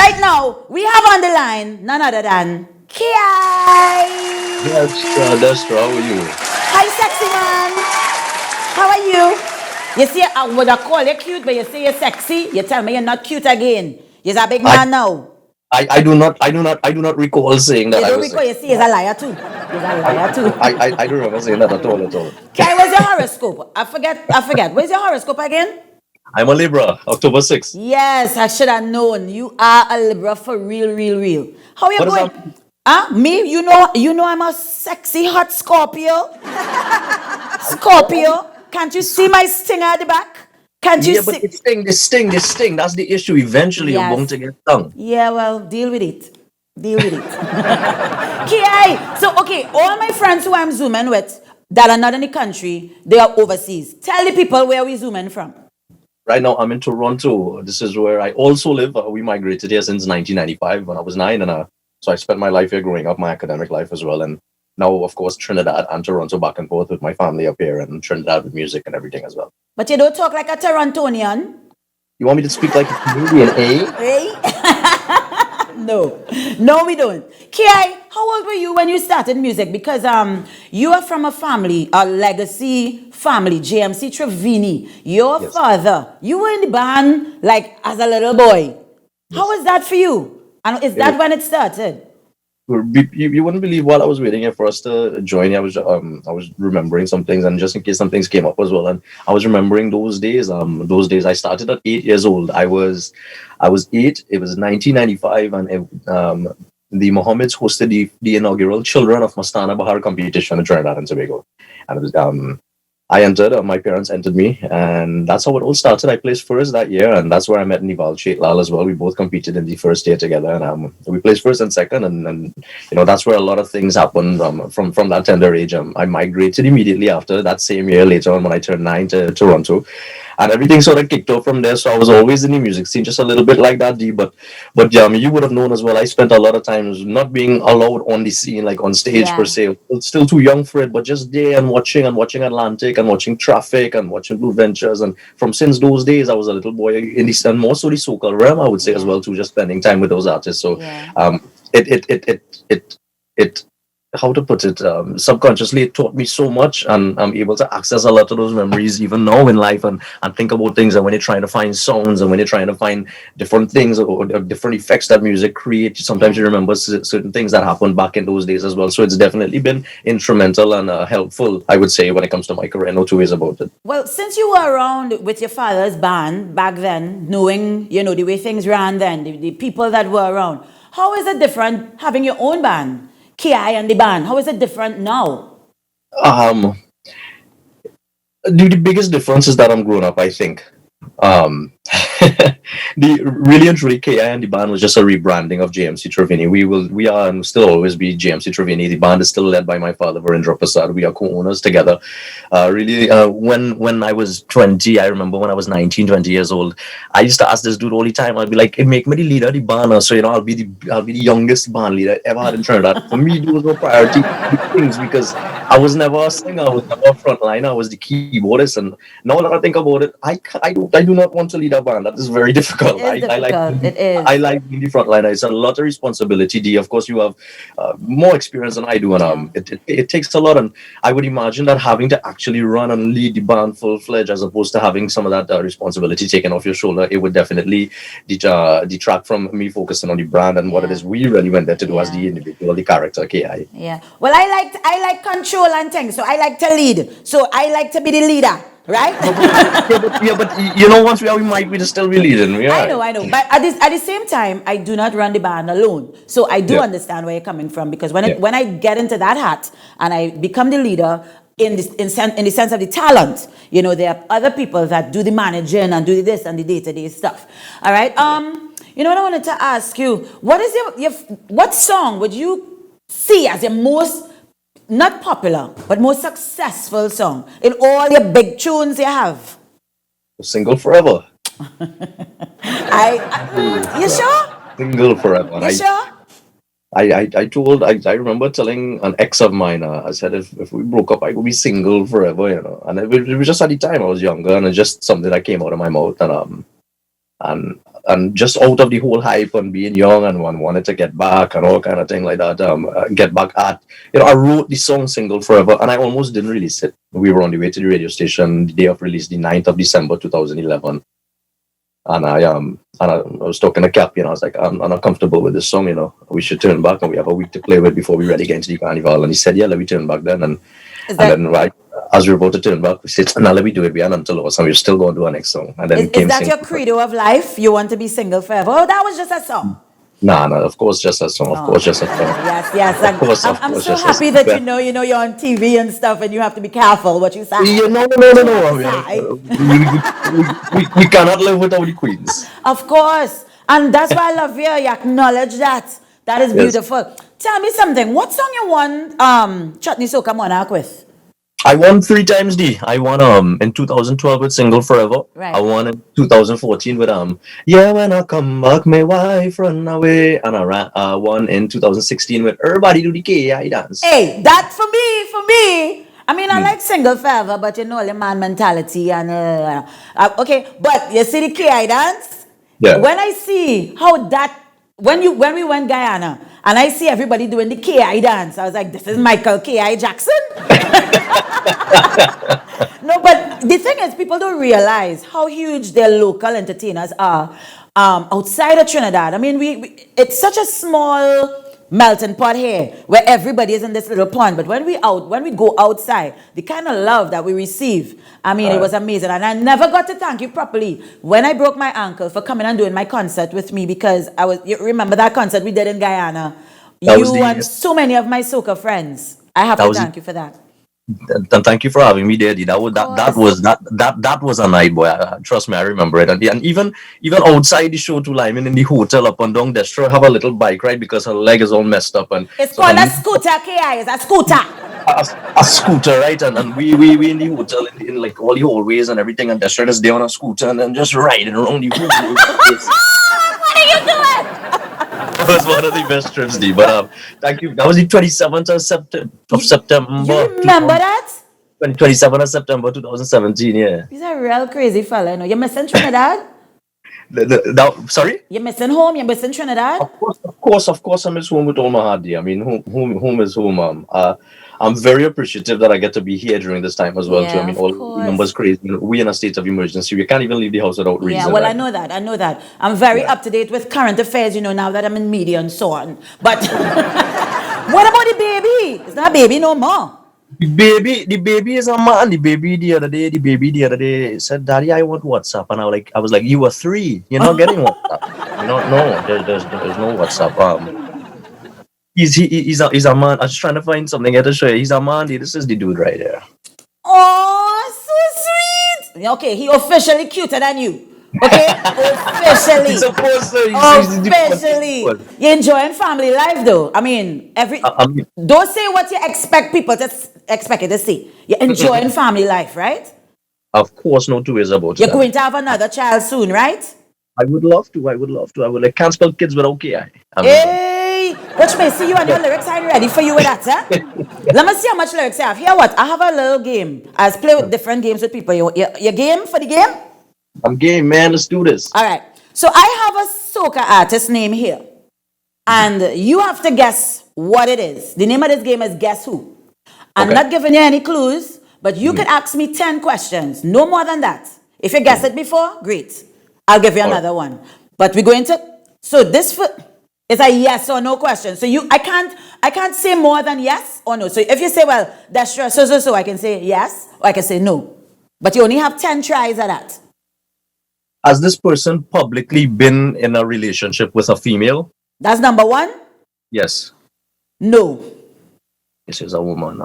right now, we have on the line none other than Kiai. Destra, how are you? Hi, sexy man. How are you? You see, I would have called you cute, but you say you're sexy. You tell me you're not cute again. You're a big I, man now. I do not recall saying that You I don't was recall, sick. you see, he's a liar too. He's a I, liar too. I don't remember saying that at all. Kiai, where's your horoscope? I forget. Where's your horoscope again? I'm a Libra, October 6th. Yes, I should have known. You are a Libra for real, real, real. How you What does going? that Huh? Me? You know I'm a sexy hot Scorpio. Scorpio. Can't you see my stinger at the back? Can't you Yeah, but see? this sting. That's the issue. Eventually, you're going Yes. to get stung. Yeah, well, deal with it. Deal with it. Kiai. So, okay, all my friends who I'm zooming with that are not in the country, they are overseas. Tell the people where we zooming from. Right now, I'm in Toronto. This is where I also live. We migrated here since 1995 when I was 9, and so I spent my life here growing up, my academic life as well. And now, of course, Trinidad and Toronto back and forth with my family up here, and Trinidad with music and everything as well. But you don't talk like a Torontonian. You want me to speak like a Canadian, eh? Eh? No, no, we don't. Kiai, how old were you when you started music? Because you are from a family, a legacy family, JMC Trevini. Your Yes, father, you were in the band like as a little boy. How yes. was that for you? And is It was that when it started? you wouldn't believe while I was waiting here for us to join. I was remembering some things, and just in case some things came up as well, and I was remembering those days. Those days I started at 8 years old. I was 8. It was 1995, and the Mohammeds hosted the inaugural Children of Mastana Bahar competition in Trinidad and Tobago, and it was I entered, my parents entered me, and that's how it all started. I placed first that year, and that's where I met Nival Chetlal as well. We both competed in the first year together, and we placed first and second, and that's where a lot of things happened from that tender age. I migrated immediately after that same year later on when I turned 9 to Toronto, and everything sort of kicked off from there. So I was always in the music scene, just a little bit like that, D. But you would have known as well. I spent a lot of times not being allowed on the scene, like on stage per Yeah. se. Still too young for it, but just there and watching Atlantic and watching Traffic and watching Blue Ventures. And from since those days, I was a little boy in the and more so the soca realm, I would say as Yeah. well too, just spending time with those artists. So Yeah. it it it it it it how to put it, subconsciously it taught me so much, and I'm able to access a lot of those memories even now in life, and think about things, and when you're trying to find sounds and when you're trying to find different things, or different effects that music creates, sometimes Yeah. you remember certain things that happened back in those days as well. So it's definitely been instrumental and helpful, I would say, when it comes to my career. No two ways about it. Well, since you were around with your father's band back then, knowing, the way things ran then, the people that were around, how is it different having your own band? Ki and the band, how is it different now? um the biggest difference is that I'm grown up, I think. Um, the really and truly KI and the band was just a rebranding of JMC Trevini. We are and will still always be JMC Trevini. The band is still led by my father, Virendra Prasad. We are co-owners together. Really, when I was 20, I remember when I was 19, 20 years old, I used to ask this dude all the time. I'd be like, hey, make me the leader of the band. So I'll be the youngest band leader I ever had in Trinidad. For me, there was no priority things because I was never a singer. I was never a frontliner. I was the keyboardist. And now that I think about it, I do not want to lead a band. That is very It difficult. is difficult. It I is. like being the frontliner. It's a lot of responsibility. D, of course, you have more experience than I do, and Yeah. it takes a lot. And I would imagine that having to actually run and lead the band full fledged, as opposed to having some of that responsibility taken off your shoulder, it would definitely detract from me focusing on the brand and what it Yeah. is we really went there to do as Yeah. the individual, the character. Okay, Yeah. Well, I like control and things, so I like to lead. So I like to be the leader, right? but once we might be still be leading. We all right. I know. But at the same time, I do not run the band alone. So I do Yeah, understand where you're coming from because when yeah. when I get into that hat and I become the leader in the sense of the talent, there are other people that do the managing and do this and the day-to-day stuff. All right. You know what I wanted to ask you? What is your what song would you see as your most not popular but most successful song in all your big tunes you have? Single forever. Single You forever. sure? Single forever. And You sure? I remember telling an ex of mine, I said, if we broke up, I would be single forever. And it was just at the time I was younger, and it's just something that came out of my mouth. And and just out of the whole hype on being young and one wanted to get back and all kind of thing like that, get back at, I wrote the song Single Forever, and I almost didn't release it. We were on the way to the radio station the day of release, the 9th of December 2011. And I was talking to Cappy, and I was like, I'm not comfortable with this song, we should turn back and we have a week to play with before we really get into the carnival. And he said, yeah, let me turn back then. And then right as we were about to turn back, we said, now let me do it beyond until us, and we're still going to do our next song. And then is that your credo of life? You want to be single forever? Oh, that was just a song. No, of course, just a song. Of course, just a song. Yes. I'm so happy that you know you're on TV and stuff, and you have to be careful what you say. Yeah, no. We cannot live without the queens. Of course, and that's why I love you. You acknowledge that. That is beautiful. Yes. Tell me something. What song you won Chutney Soca Monarch with? I won 3 times D. I won in 2012 with Single Forever. Right. I won in 2014 with Yeah, when I come back, my wife run away. And I won in 2016 with Everybody Do the KI Dance. Hey, that for me. I mean, I like Single Forever, but you know the man mentality and okay. But you see the KI Dance. Yeah. When I see how that when we went Guyana and I see everybody doing the KI dance, I was like, this is Michael K.I. Jackson. No, but the thing is, people don't realize how huge their local entertainers are outside of Trinidad. I mean, we it's such a small melting pot here where everybody is in this little pond. But when we go outside, the kind of love that we receive, I mean, it was amazing. And I never got to thank you properly when I broke my ankle for coming and doing my concert with me, because you remember that concert we did in Guyana? You and so many of my soca friends. I have to thank you for that. And thank you for having me there. That was a night, boy. Trust me, I remember it. And even outside the show too, like in the hotel up and down Destra, have a little bike ride because her leg is all messed up. And it's called a scooter, KI. It's a scooter. A scooter, right? And we in the hotel in like all the hallways and everything, and Destra is there on a scooter and then just riding around the whole place. What are you doing? It was one of the best trips, D. But thank you. That was the 27th of September. You remember that? 27th of September 2017, yeah. He's a real crazy fella, you know. You're missing Trinidad? Sorry? You're missing home? You're missing Trinidad? Of course I miss home with all my heart, D. I mean, home is home. I'm very appreciative that I get to be here during this time as well, too. I mean, all the numbers crazy. We're in a state of emergency. We can't even leave the house without reason. Yeah, well, right? I know that. I'm very up to date with current affairs, now that I'm in media and so on. But what about the baby? It's not a baby no more. The baby is a man. The baby the other day said, "Daddy, I want WhatsApp." And I was like, "You were 3. You're not getting WhatsApp." No, there's no WhatsApp. He's a man. I'm just trying to find something here to show you. He's a man. This is the dude right there. Oh, so sweet. Okay, he officially cuter than you. Okay, officially. He's supposed to. Officially. You're enjoying family life, though. I mean, don't say what you expect people to expect you to say. You're enjoying family life, right? Of course, no two ways about it. You're going to have another child soon, right? I would love to. I can't spell kids without KI. Hey, watch me. See you and your lyrics. I'm ready for you with that, huh? Let me see how much lyrics I have. Here, what? I have a little game. I play with different games with people. You game for the game? I'm game, man. Let's do this. All right. So I have a soca artist name here. And you have to guess what it is. The name of this game is Guess Who. I'm not giving you any clues, but you can ask me 10 questions. No more than that. If you guessed it before, great. I'll give you another one. But we're going to... So this is a yes or no question. So I can't say more than yes or no. So if you say, well, that's true, so, I can say yes or I can say no. But you only have 10 tries at that. Has this person publicly been in a relationship with a female? That's number 1? Yes. No. This is a woman.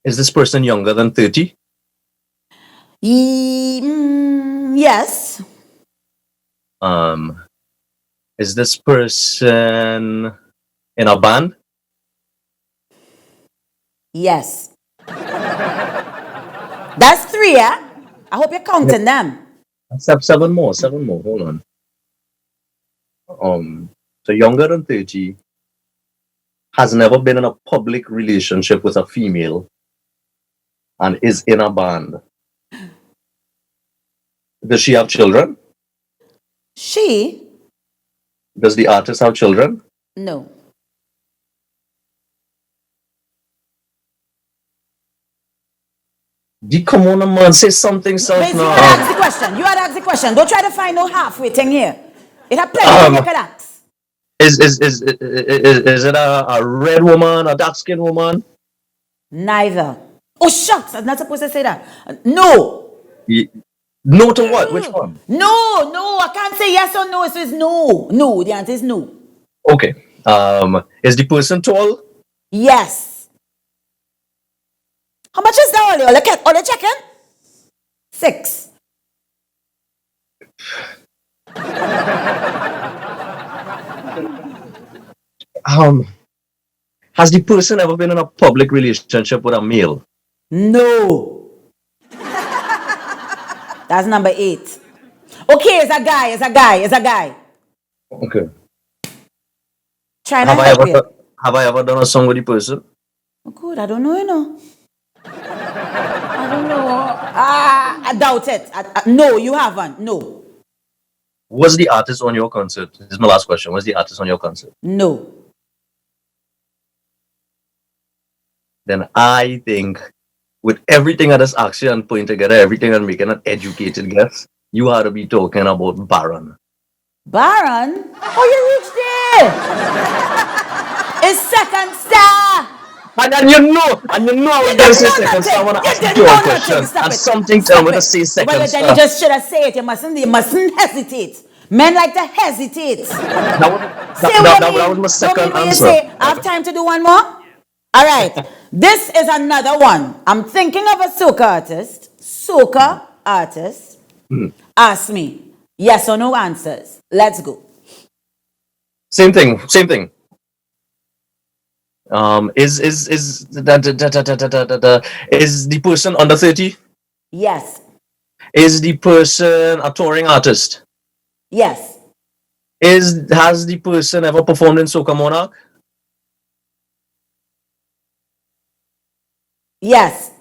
Is this person younger than 30? Yes. Is this person in a band? Yes. That's 3, yeah? I hope you're counting them. Except 7 more. Hold on. So younger than 30, has never been in a public relationship with a female, and is in a band. Does she have children? She? Does the artist have children? No. Come on, man, say something, self But you now. had to ask the question. You had to ask the question. Don't try to find no halfway thing here. It had plenty thing you could ask. Is it a red woman, a dark skinned woman? Neither. Oh, shucks. I'm not supposed to say that. No. No to what? Which one? No. I can't say yes or no. So it's no. No. The answer is no. Okay. Is the person tall? Yes. How much is that, All you checking? 6. Has the person ever been in a public relationship with a male? No. That's number 8. Okay, it's a guy. Okay. Trying to help you. Have I ever done a song with the person? Oh, good. I don't know, I don't know. I doubt it. No, you haven't. No. Was the artist on your concert? This is my last question. Was the artist on your concert? No. Then I think with everything I just asked you and putting together everything and making an educated guess, you ought to be talking about Baron. Baron? Oh, you reached there. It's second star. And you know I was going to say second star. I want to ask you a question. And something tell me to say second star. Then you just should have said it. You mustn't hesitate. Men like to hesitate. That was my second answer. I have time to do one more? All right. This is another one. I'm thinking of a soca artist. Ask me. Yes or no answers. Let's go. Same thing. Is the person under 30? Yes. Is the person a touring artist? Yes. Has the person ever performed in Soca Monarch? Yes.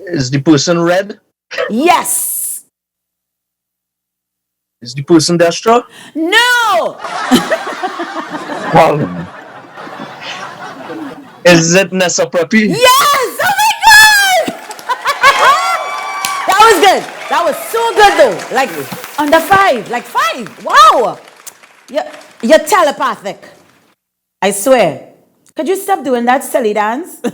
Is the person red? Yes. Is the person Destra? No. Is it Nessa Preppy? Yes. Oh my God. That was good. That was so good though. Like under 5. Like 5. Wow. You're telepathic. I swear. Could you stop doing that silly dance? Ki,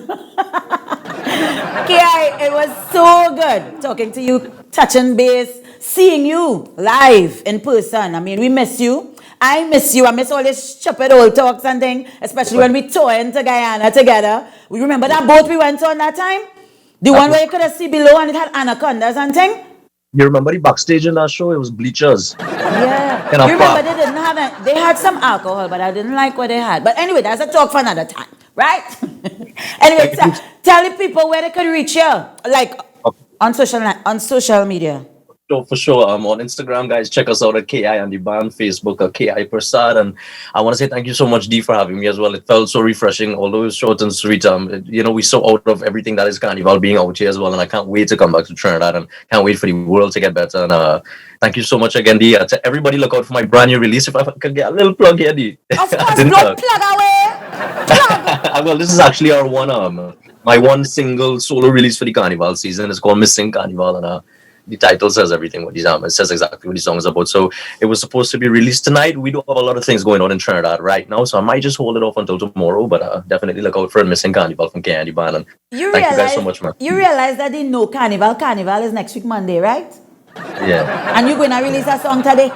it was so good talking to you, touching base, seeing you live in person. I mean, we miss you. I miss you. I miss all these stupid old talks and things, especially when we toured into Guyana together. We remember that boat we went on that time? The one where you could see below and it had anacondas and things? You remember the backstage in that show? It was bleachers. Yeah. You remember they didn't have it. They had some alcohol, but I didn't like what they had. But anyway, that's a talk for another time, right? Anyway, tell the people where they can reach you, like on social media. So for sure, on Instagram, guys, check us out at KI on the band, Facebook at KI Prasad, and I want to say thank you so much, D, for having me as well. It felt so refreshing, although it was short and sweet. We saw out of everything that is Carnival being out here as well, and I can't wait to come back to Trinidad and can't wait for the world to get better. And thank you so much again, D. To everybody, look out for my brand new release. If I could get a little plug here, D. Of course, plug away. Plug. Well, this is actually our my one single solo release for the Carnival season. It's called Missing Carnival, and the title says everything. It says exactly what the song is about. So it was supposed to be released tonight. We do have a lot of things going on in Trinidad right now, so I might just hold it off until tomorrow. But definitely look out for Missing Carnival from Candy Band. And thank you guys so much, man. You realize that the No Carnival is next week Monday, right? Yeah. And you're going to release a song today?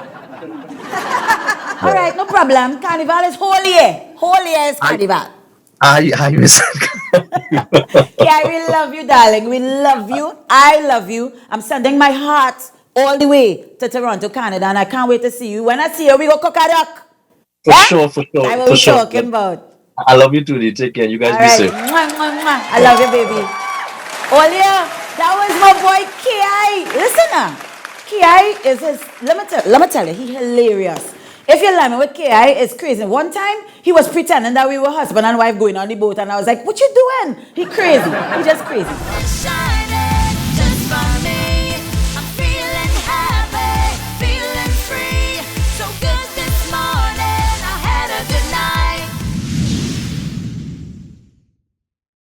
All right, no problem. Carnival is whole year is Carnival. I miss Yeah, we love you, darling. We love you. I love you. I'm sending my heart all the way to Toronto, Canada, and I can't wait to see you. When I see you, we go cook a duck. For sure. That's what we're talking about. I love you too, take care. You guys all be right. safe. Mwah, mwah, mwah. I love you, baby. Olia, that was my boy Ki. Listen now. Ki is let me tell you, he's hilarious. If you're lying with KI, it's crazy. One time, he was pretending that we were husband and wife going on the boat, and I was like, what you doing? He crazy. He just crazy.